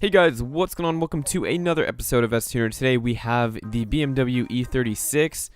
Hey guys, what's going on? Welcome to another episode of S-Tuner. Today we have the BMW E36.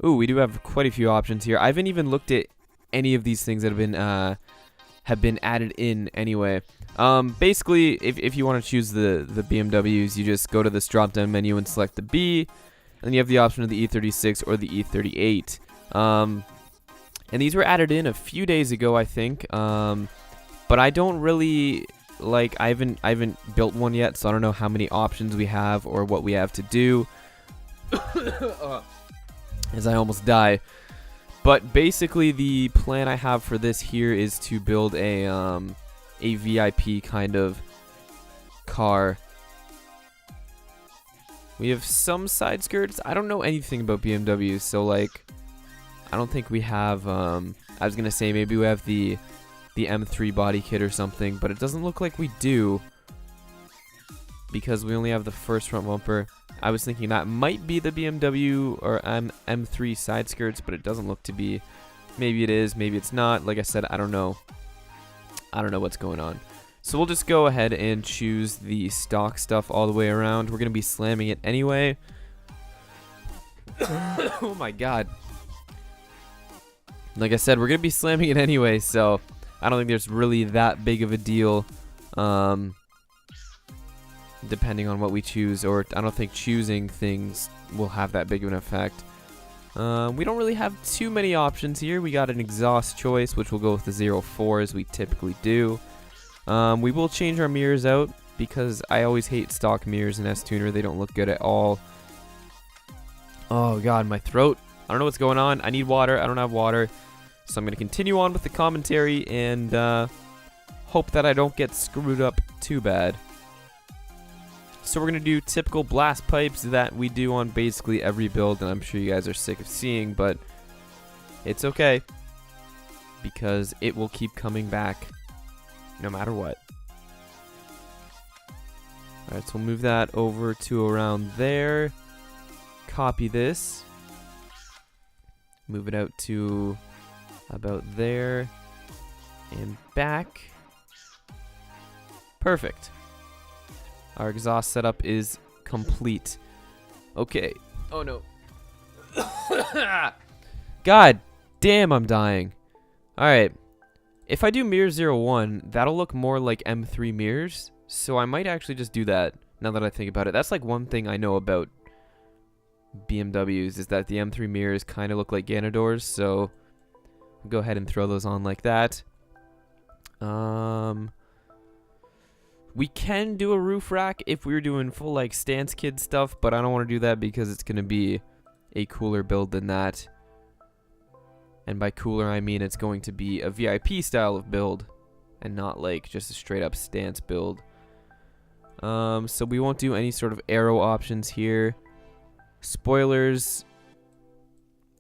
Ooh, we do have quite a few options here. I haven't even looked at any of these things that have been added in anyway. Basically, if you want to choose the BMWs, you just go to this drop-down menu and select the B, and then you have the option of the E36 or the E38. And these were added in a few days ago, I think. But I don't really... I haven't built one yet, so I don't know how many options we have or what we have to do. As I almost die. But basically, the plan I have for this here is to build a VIP kind of car. We have some side skirts. I don't know anything about BMWs, so I don't think we have. I was gonna say maybe we have the M3 body kit or something, but it doesn't look like we do because we only have the first front bumper. I was thinking that might be the BMW or M3 side skirts, but it doesn't look to be. Maybe it is, maybe it's not. Like I said, I don't know. I don't know what's going on. So we'll just go ahead and choose the stock stuff all the way around. We're going to be slamming it anyway. Oh my god. Like I said, we're going to be slamming it anyway, so I don't think there's really that big of a deal, depending on what we choose, or I don't think choosing things will have that big of an effect. We don't really have too many options here. We got an exhaust choice, which will go with the 04 as we typically do. We will change our mirrors out because I always hate stock mirrors in S-Tuner. They don't look good at all. Oh god, my throat. I don't know what's going on. I need water. I don't have water. So I'm going to continue on with the commentary and hope that I don't get screwed up too bad. So we're going to do typical blast pipes that we do on basically every build, and I'm sure you guys are sick of seeing, but it's okay because it will keep coming back no matter what. Alright, so we'll move that over to around there. Copy this. Move it out to about there and back. Perfect. Our exhaust setup is complete. Okay. Oh no. God damn, I'm dying. Alright. If I do mirror 01, that'll look more like M3 mirrors. So I might actually just do that now that I think about it. That's like one thing I know about BMWs is that the M3 mirrors kind of look like Ganadors. So we'll go ahead and throw those on like that. We can do a roof rack if we were doing full like Stance Kid stuff, but I don't want to do that because it's going to be a cooler build than that. And by cooler, I mean it's going to be a VIP style of build and not like just a straight up stance build. So we won't do any sort of aero options here. Spoilers.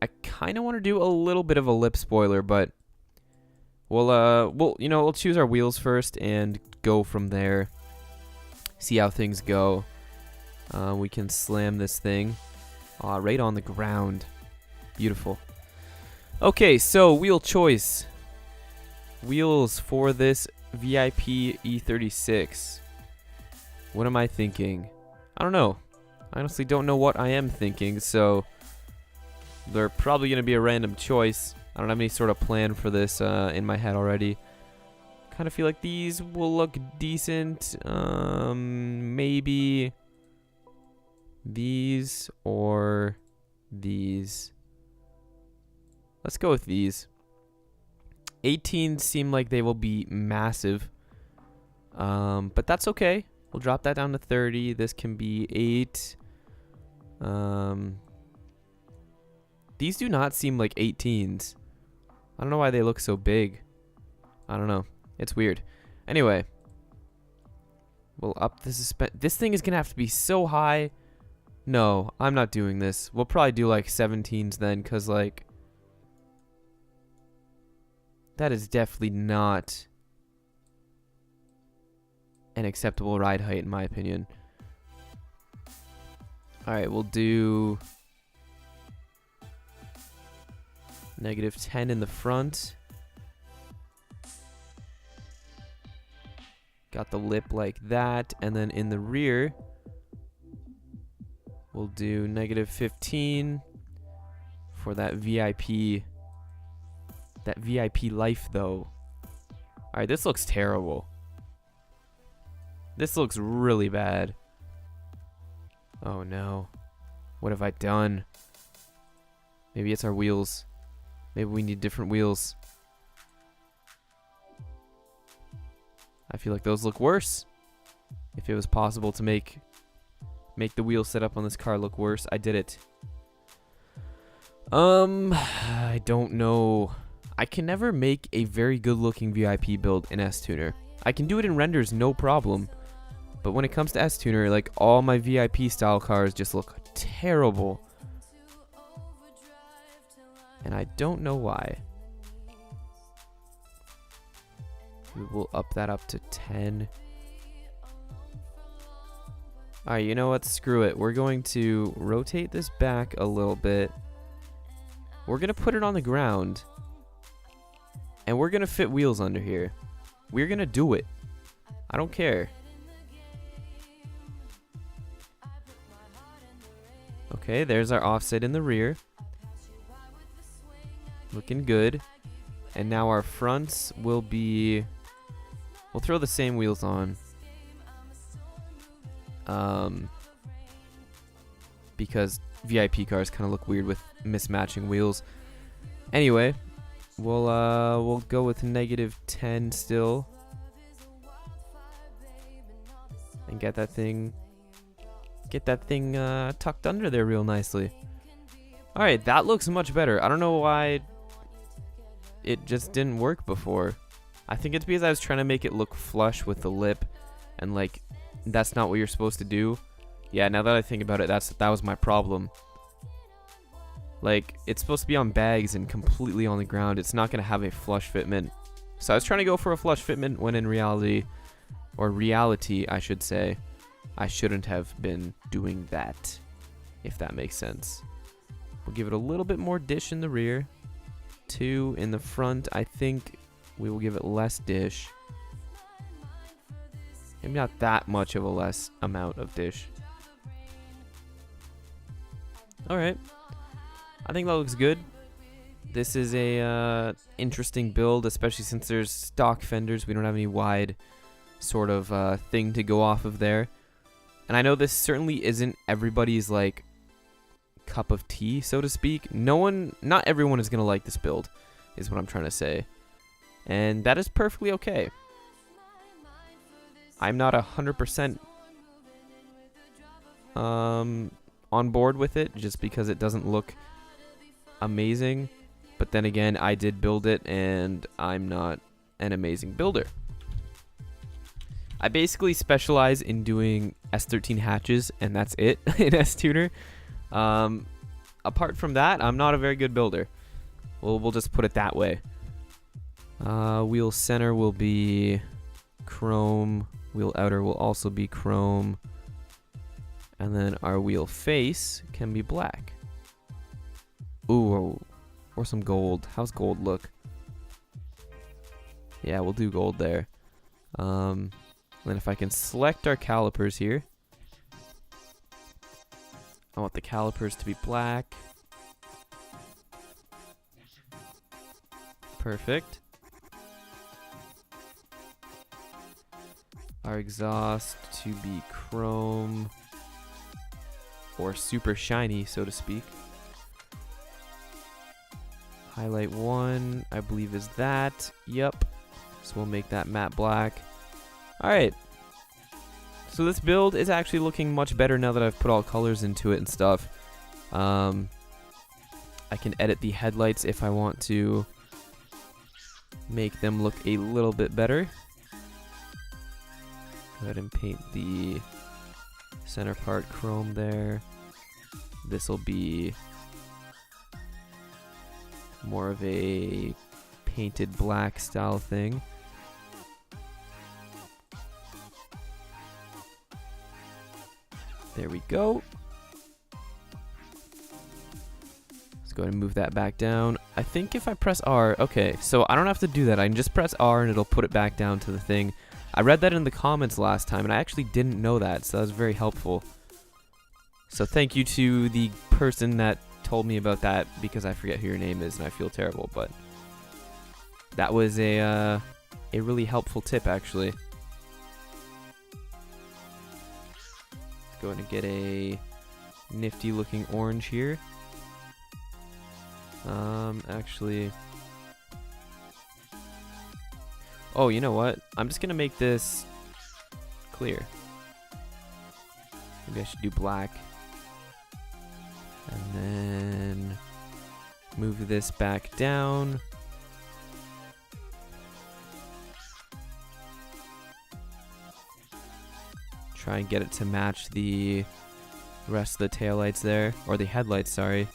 I kind of want to do a little bit of a lip spoiler, but we'll choose our wheels first and go from there. See how things go. We can slam this thing right on the ground. Beautiful. Okay, so wheel choice. Wheels for this VIP E36. What am I thinking? I don't know. I honestly don't know what I am thinking, so they're probably going to be a random choice. I don't have any sort of plan for this in my head already. Kind of feel like these will look decent. Maybe these or these. Let's go with these. 18 seem like they will be massive. But that's okay. We'll drop that down to 30. This can be 8. These do not seem like 18s. I don't know why they look so big. I don't know. It's weird. Anyway. We'll up the suspension. This thing is going to have to be so high. No, I'm not doing this. We'll probably do like 17s then, because like that is definitely not an acceptable ride height in my opinion. Alright, we'll do -10 in the front. Got the lip like that, and then in the rear, we'll do -15 for that VIP life though. Alright, this looks terrible. This looks really bad. Oh no. What have I done? Maybe it's our wheels. Maybe we need different wheels. I feel like those look worse. If it was possible to make the wheel setup on this car look worse, I did it. I don't know. I can never make a very good looking VIP build in S-Tuner. I can do it in renders, no problem. But when it comes to S-Tuner, like all my VIP style cars just look terrible. And I don't know why. We will up that up to 10. Alright, you know what? Screw it. We're going to rotate this back a little bit. We're going to put it on the ground. And we're going to fit wheels under here. We're going to do it. I don't care. Okay, there's our offset in the rear. Looking good. And now our fronts will be... We'll throw the same wheels on. Because VIP cars kind of look weird with mismatching wheels. Anyway, we'll go with -10 still. And get that thing tucked under there real nicely. Alright, that looks much better. I don't know why it just didn't work before. I think it's because I was trying to make it look flush with the lip, and like that's not what you're supposed to do. Yeah, now that I think about it, that was my problem. Like, it's supposed to be on bags and completely on the ground. It's not going to have a flush fitment. So I was trying to go for a flush fitment when in reality, I should say, I shouldn't have been doing that, if that makes sense. We'll give it a little bit more dish in the rear. 2 in the front. I think we will give it less dish. Maybe not that much of a less amount of dish. Alright. I think that looks good. This is a interesting build, especially since there's stock fenders. We don't have any wide sort of thing to go off of there. And I know this certainly isn't everybody's like cup of tea, so to speak. Not everyone is going to like this build, is what I'm trying to say. And that is perfectly okay. I'm not 100% on board with it just because it doesn't look amazing. But then again, I did build it and I'm not an amazing builder. I basically specialize in doing S13 hatches, and that's it in S-Tuner. Apart from that, I'm not a very good builder. We'll just put it that way. Wheel center will be chrome. Wheel outer will also be chrome. And then our wheel face can be black. Ooh, or some gold. How's gold look? Yeah, we'll do gold there. Then if I can select our calipers here. I want the calipers to be black. Perfect. Our exhaust to be chrome or super shiny, so to speak. Highlight 1, I believe is that. Yep. So we'll make that matte black. Alright. So this build is actually looking much better now that I've put all colors into it and stuff. I can edit the headlights if I want to make them look a little bit better. Go ahead and paint the center part chrome there. This will be more of a painted black style thing. There we go. Let's go ahead and move that back down. I think if I press R, okay, so I don't have to do that. I can just press R and it'll put it back down to the thing. I read that in the comments last time, and I actually didn't know that, so that was very helpful. So thank you to the person that told me about that, because I forget who your name is, and I feel terrible, but that was a really helpful tip, actually. Let's go ahead and get a nifty looking orange here. Actually, oh, you know what? I'm just gonna make this clear. Maybe I should do black. And then move this back down. Try and get it to match the rest of the taillights there, or the headlights, sorry.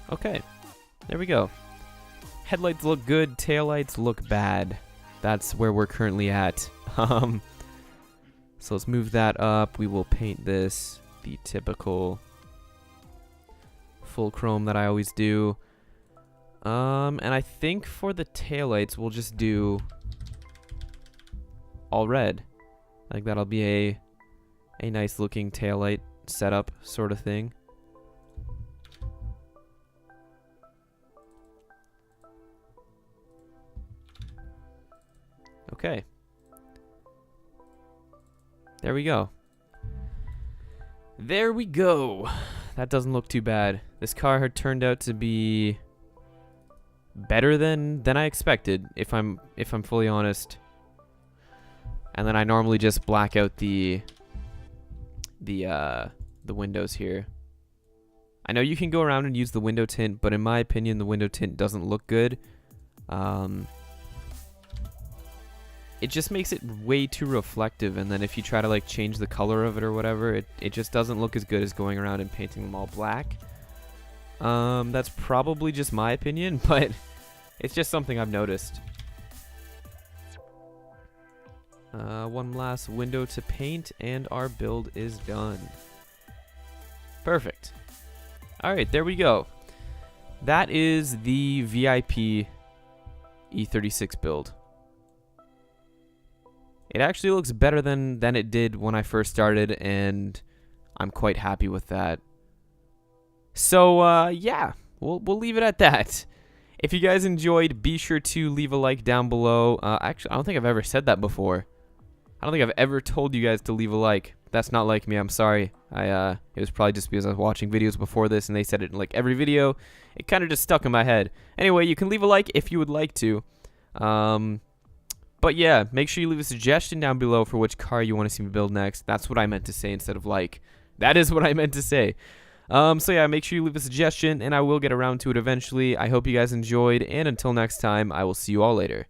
Okay, there we go. Headlights look good, taillights look bad. That's where we're currently at. So let's move that up. We will paint this the typical full chrome that I always do. And I think for the taillights, we'll just do all red. Like that'll be a nice looking taillight setup sort of thing. Okay. There we go. There we go. That doesn't look too bad. This car had turned out to be better than I expected, if I'm fully honest. And then I normally just black out the windows here. I know you can go around and use the window tint, but in my opinion, the window tint doesn't look good. It just makes it way too reflective, and then if you try to like change the color of it or whatever, it just doesn't look as good as going around and painting them all black. That's probably just my opinion, but it's just something I've noticed. One last window to paint, and our build is done. Perfect. Alright, there we go. That is the VIP E36 build. It actually looks better than it did when I first started, and I'm quite happy with that. So, yeah, we'll leave it at that. If you guys enjoyed, be sure to leave a like down below. Actually, I don't think I've ever said that before. I don't think I've ever told you guys to leave a like. That's not like me, I'm sorry. It was probably just because I was watching videos before this, and they said it in like every video. It kind of just stuck in my head. Anyway, you can leave a like if you would like to. But yeah, make sure you leave a suggestion down below for which car you want to see me build next. That's what I meant to say instead of like. That is what I meant to say. So yeah, make sure you leave a suggestion, and I will get around to it eventually. I hope you guys enjoyed, and until next time, I will see you all later.